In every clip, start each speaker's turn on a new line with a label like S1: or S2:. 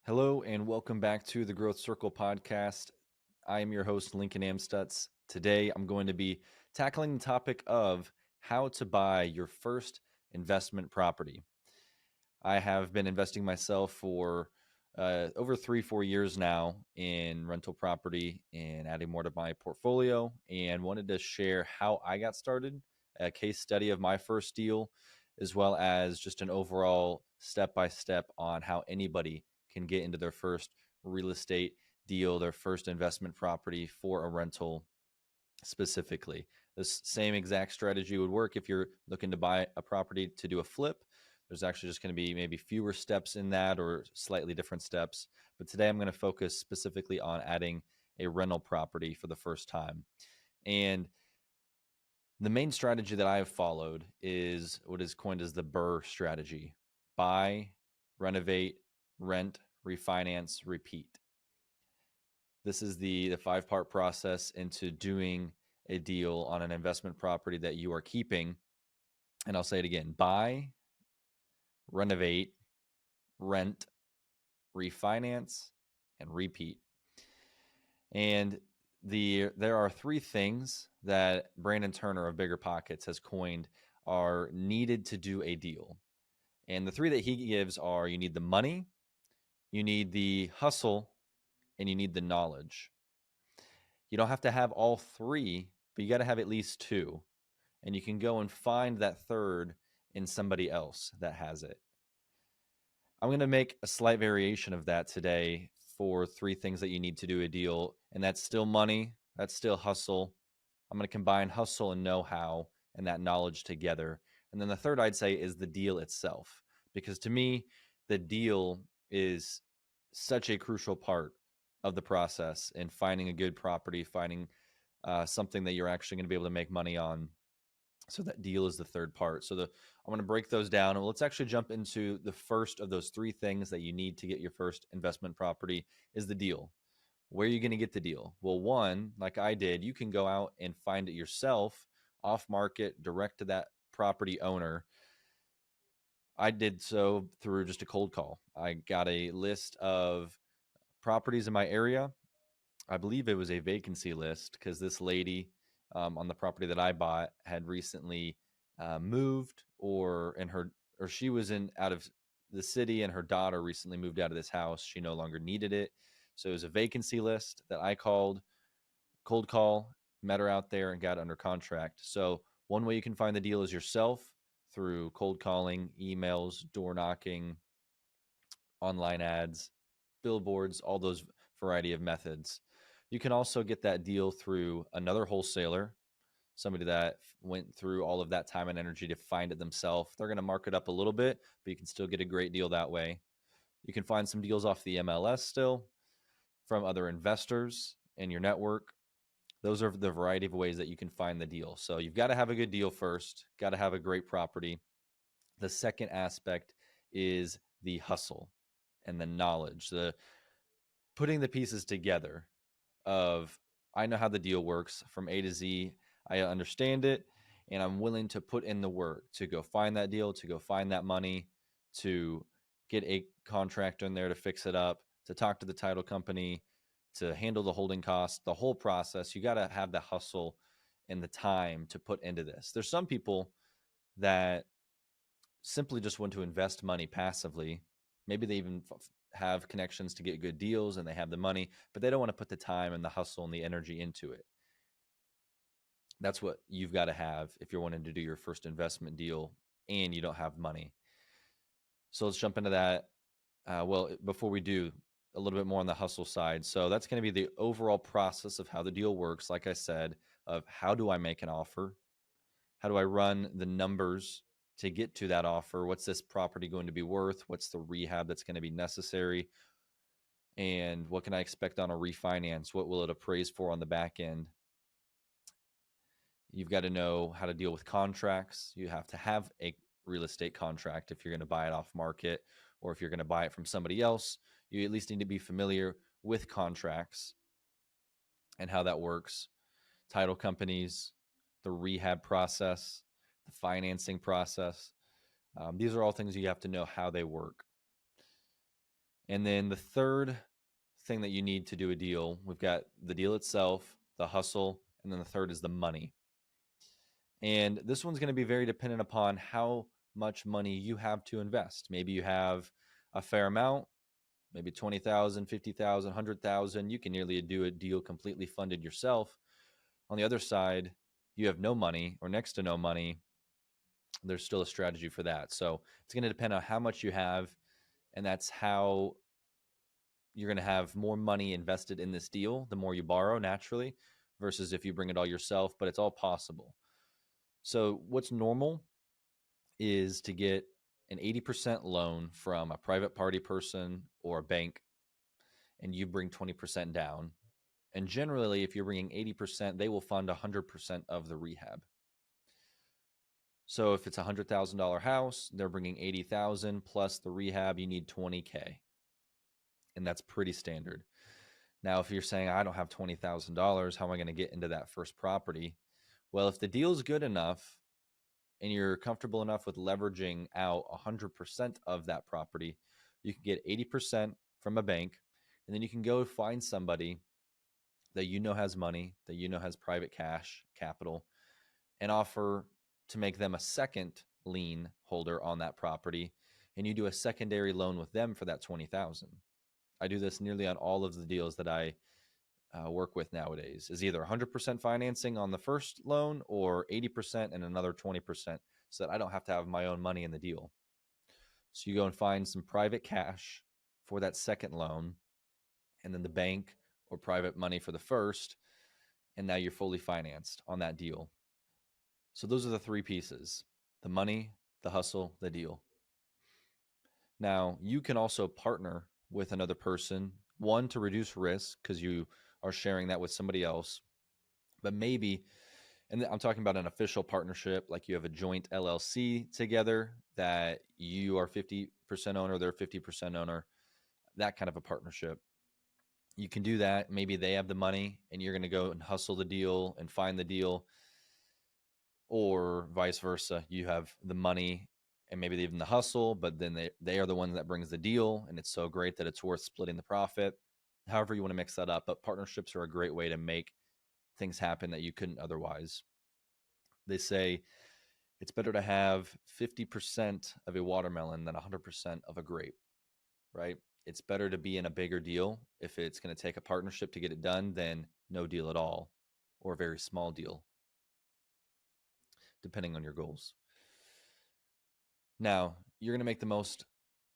S1: Hello and welcome back to the Growth Circle podcast. I am your host, Lincoln Amstutz. Today, I'm going to be tackling the topic of how to buy your first investment property. I have been investing myself for over 3-4 years now in rental property and adding more to my portfolio, and wanted to share how I got started, a case study of my first deal, as well as just an overall step-by-step on how anybody can get into their first real estate deal, their first investment property for a rental specifically. This same exact strategy would work if you're looking to buy a property to do a flip. There's actually just going to be maybe fewer steps in that or slightly different steps. But today I'm going to focus specifically on adding a rental property for the first time. And the main strategy that I have followed is what is coined as the BRRR strategy: buy, renovate, rent, refinance, repeat. This is the 5-part process into doing a deal on an investment property that you are keeping. And I'll say it again: buy, renovate, rent, refinance, and repeat. And there are 3 things that Brandon Turner of Bigger Pockets has coined are needed to do a deal. And the 3 that he gives are: you need the money, you need the hustle, and you need the knowledge. You don't have to have all 3, but you got to have at least 2. And you can go and find that third in somebody else that has it. I'm going to make a slight variation of that today for 3 things that you need to do a deal. And that's still money, that's still hustle. I'm going to combine hustle and know-how and that knowledge together. And then the third I'd say is the deal itself. Because to me, the deal is such a crucial part of the process in finding a good property, finding something that you're actually going to be able to make money on. So that deal is the third part. I'm going to break those down, and let's actually jump into the first of those 3 things that you need to get your first investment property is the deal. Where are you going to get the deal? Well, one, like I did, you can go out and find it yourself, off market, direct to that property owner. I did so through just a cold call. I got a list of properties in my area. I believe it was a vacancy list because this lady on the property that I bought had recently moved, or she was out of the city, and her daughter recently moved out of this house. She no longer needed it. So it was a vacancy list that I called, cold call, met her out there, and got under contract. So one way you can find the deal is yourself through cold calling, emails, door knocking, online ads, billboards, all those variety of methods. You can also get that deal through another wholesaler, somebody that went through all of that time and energy to find it themselves. They're going to mark it up a little bit, but you can still get a great deal that way. You can find some deals off the MLS still from other investors in your network. Those are the variety of ways that you can find the deal. So you've got to have a good deal first, got to have a great property. The second aspect is the hustle and the knowledge, the putting the pieces together of, I know how the deal works from A to Z. I understand it, and I'm willing to put in the work to go find that deal, to go find that money, to get a contractor in there to fix it up, to talk to the title company, to handle the holding costs, the whole process. You got to have the hustle and the time to put into this. There's some people that simply just want to invest money passively. Maybe they even have connections to get good deals and they have the money, but they don't want to put the time and the hustle and the energy into it. That's what you've got to have if you're wanting to do your first investment deal and you don't have money. So let's jump into that. Before we do, a little bit more on the hustle side. So that's going to be the overall process of how the deal works. Like I said, of how do I make an offer? How do I run the numbers to get to that offer? What's this property going to be worth? What's the rehab that's going to be necessary? And what can I expect on a refinance? What will it appraise for on the back end? You've got to know how to deal with contracts. You have to have a real estate contract if you're going to buy it off market, or if you're going to buy it from somebody else. You at least need to be familiar with contracts and how that works. Title companies, the rehab process, the financing process. These are all things you have to know how they work. And then the third thing that you need to do a deal, we've got the deal itself, the hustle, and then the third is the money. And this one's going to be very dependent upon how much money you have to invest. Maybe you have a fair amount, maybe 20,000, 50,000, 100,000. You can nearly do a deal completely funded yourself. On the other side, you have no money or next to no money. There's still a strategy for that. So it's going to depend on how much you have, and that's how you're going to have more money invested in this deal the more you borrow naturally versus if you bring it all yourself, but it's all possible. So what's normal is to get an 80% loan from a private party person or a bank, and you bring 20% down. And generally, if you're bringing 80%, they will fund 100% of the rehab. So if it's a $100,000 house, they're bringing 80,000 plus the rehab, you need 20K. And that's pretty standard. Now, if you're saying, I don't have $20,000, how am I going to get into that first property? Well, if the deal's good enough and you're comfortable enough with leveraging out 100% of that property, you can get 80% from a bank, and then you can go find somebody that you know has money, that you know has private cash capital, and offer to make them a second lien holder on that property, and you do a secondary loan with them for that 20,000. I do this nearly on all of the deals that I work with nowadays, is either 100% financing on the first loan or 80% and another 20%, so that I don't have to have my own money in the deal. So you go and find some private cash for that second loan, and then the bank or private money for the first, and now you're fully financed on that deal. So those are the three pieces: the money, the hustle, the deal. Now, you can also partner with another person, one, to reduce risk because you are sharing that with somebody else, but maybe, and I'm talking about an official partnership, like you have a joint LLC together that you are 50% owner, they're 50% owner, that kind of a partnership. You can do that. Maybe they have the money and you're going to go and hustle the deal and find the deal, or vice versa. You have the money and maybe even the hustle, but then they are the one that brings the deal, and it's so great that it's worth splitting the profit. However you want to mix that up, but partnerships are a great way to make things happen that you couldn't otherwise. They say it's better to have 50% of a watermelon than 100% of a grape, right? It's better to be in a bigger deal if it's going to take a partnership to get it done than no deal at all, or a very small deal, depending on your goals. Now, you're going to make the most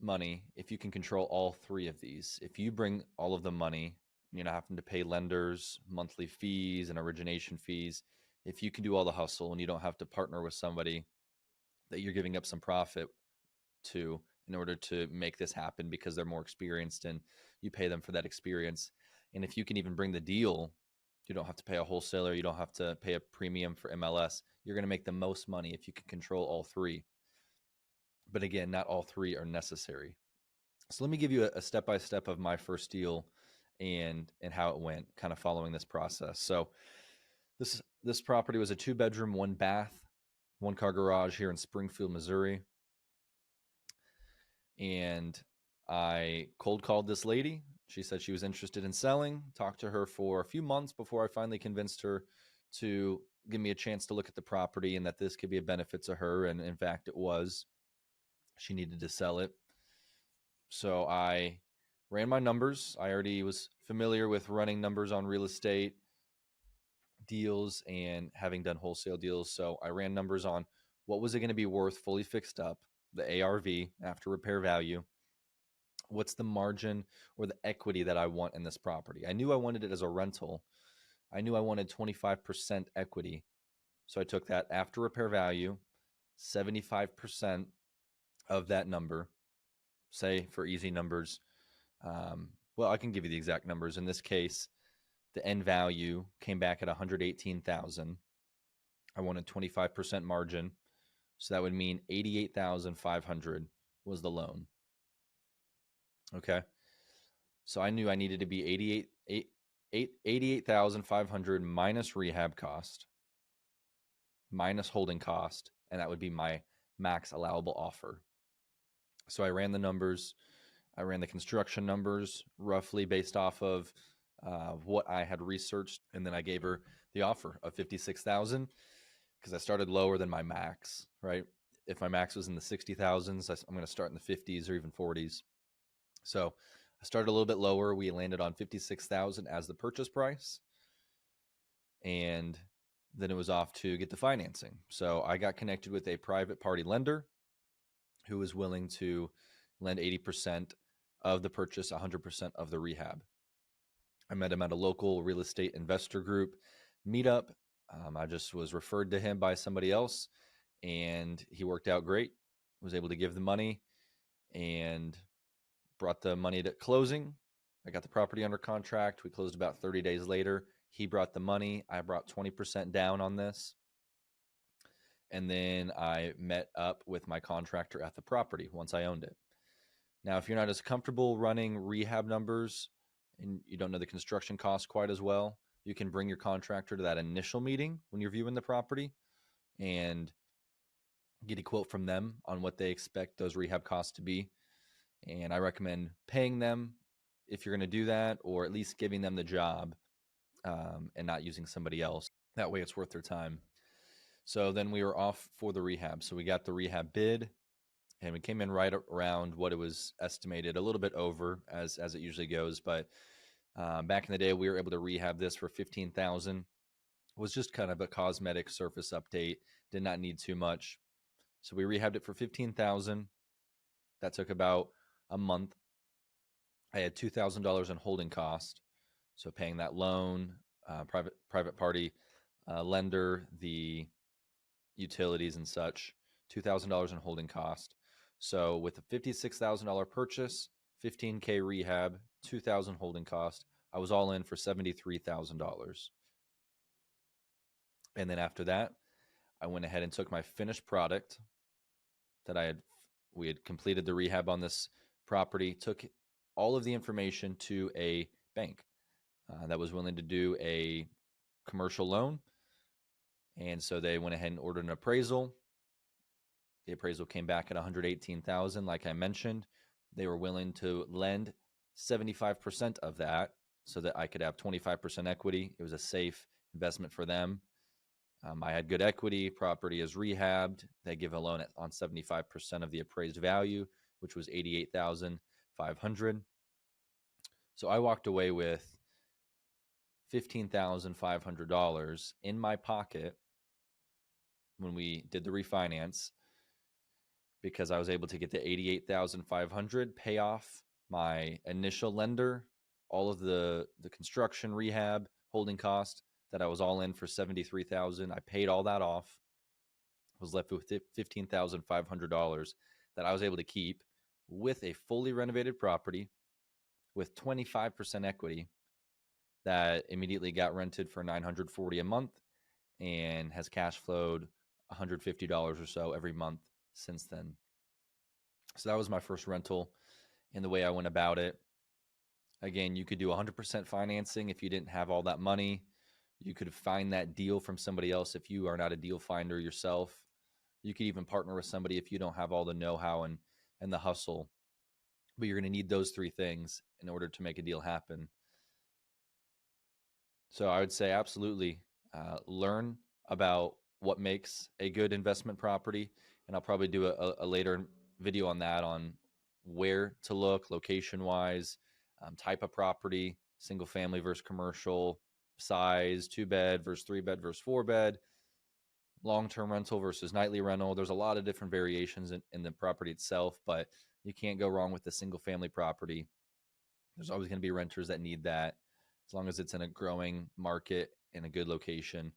S1: money if you can control all three of these. If you bring all of the money, you're not having to pay lenders monthly fees and origination fees. If you can do all the hustle and you don't have to partner with somebody that you're giving up some profit to in order to make this happen because they're more experienced and you pay them for that experience. And if you can even bring the deal, you don't have to pay a wholesaler, you don't have to pay a premium for MLS. You're going to make the most money if you can control all three. But again, not all three are necessary. So let me give you a step-by-step of my first deal and how it went, kind of following this process. So this property was a 2-bedroom, 1-bath, 1-car garage here in Springfield, Missouri. And I cold called this lady. She said she was interested in selling. Talked to her for a few months before I finally convinced her to give me a chance to look at the property and that this could be a benefit to her. And in fact, it was. She needed to sell it. So I ran my numbers. I already was familiar with running numbers on real estate deals and having done wholesale deals. So I ran numbers on what was it going to be worth fully fixed up, the ARV, after repair value. What's the margin or the equity that I want in this property? I knew I wanted it as a rental. I knew I wanted 25% equity. So I took that after repair value, 75% of that number, say for easy numbers. Well, I can give you the exact numbers. In this case, the end value came back at 118,000. I wanted 25% margin. So that would mean 88,500 was the loan. Okay. So I knew I needed to be 88,500 minus rehab cost, minus holding cost, and that would be my max allowable offer. So I ran the numbers. I ran the construction numbers roughly based off of what I had researched, and then I gave her the offer of $56,000 because I started lower than my max. Right, if my max was in the 60,000s, I'm going to start in the 50s or even 40s. So I started a little bit lower. We landed on 56,000 as the purchase price, and then it was off to get the financing. So I got connected with a private party lender who was willing to lend 80% of the purchase, 100% of the rehab. I met him at a local real estate investor group meetup. I just was referred to him by somebody else, and he worked out great. Was able to give the money and brought the money to closing. I got the property under contract. We closed about 30 days later. He brought the money. I brought 20% down on this. And then I met up with my contractor at the property once I owned it. Now, if you're not as comfortable running rehab numbers and you don't know the construction costs quite as well, you can bring your contractor to that initial meeting when you're viewing the property and get a quote from them on what they expect those rehab costs to be. And I recommend paying them if you're going to do that, or at least giving them the job and not using somebody else. That way it's worth their time. So then we were off for the rehab. So we got the rehab bid, and we came in right around what it was estimated, a little bit over as it usually goes. But back in the day, we were able to rehab this for $15,000. It was just kind of a cosmetic surface update. Did not need too much. So we rehabbed it for $15,000. That took about a month. I had $2,000 in holding cost. So paying that loan, private party lender, the utilities and such, $2,000 in holding cost. So with a $56,000 purchase, $15K rehab, $2,000 holding cost, I was all in for $73,000. And then after that, I went ahead and took my finished product that we had completed the rehab on this property, took all of the information to a bank that was willing to do a commercial loan. And so they went ahead and ordered an appraisal. The appraisal came back at $118,000. Like I mentioned, they were willing to lend 75% of that so that I could have 25% equity. It was a safe investment for them. I had good equity. Property is rehabbed. They give a loan on 75% of the appraised value, which was $88,500. So I walked away with $15,500 in my pocket when we did the refinance, because I was able to get the $88,500, pay off my initial lender, all of the construction, rehab, holding cost that I was all in for $73,000. I paid all that off. Was left with $15,500 that I was able to keep with a fully renovated property with 25% equity that immediately got rented for $940 a month and has cash flowed $150 or so every month since then. So that was my first rental and the way I went about it. Again, you could do 100% financing if you didn't have all that money. You could find that deal from somebody else if you are not a deal finder yourself. You could even partner with somebody if you don't have all the know-how and the hustle. But you're going to need those three things in order to make a deal happen. So I would say absolutely learn about what makes a good investment property. And I'll probably do a later video on that, on where to look location-wise, type of property, single family versus commercial, size, 2-bed versus 3-bed versus 4-bed, long-term rental versus nightly rental. There's a lot of different variations in the property itself, but you can't go wrong with the single family property. There's always going to be renters that need that, as long as it's in a growing market in a good location.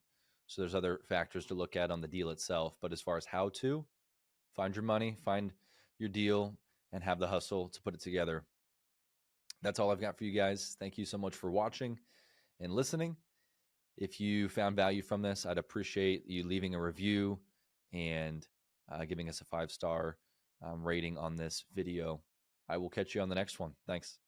S1: So there's other factors to look at on the deal itself. But as far as how to find your money, find your deal, and have the hustle to put it together, that's all I've got for you guys. Thank you so much for watching and listening. If you found value from this, I'd appreciate you leaving a review and giving us a 5-star rating on this video. I will catch you on the next one. Thanks.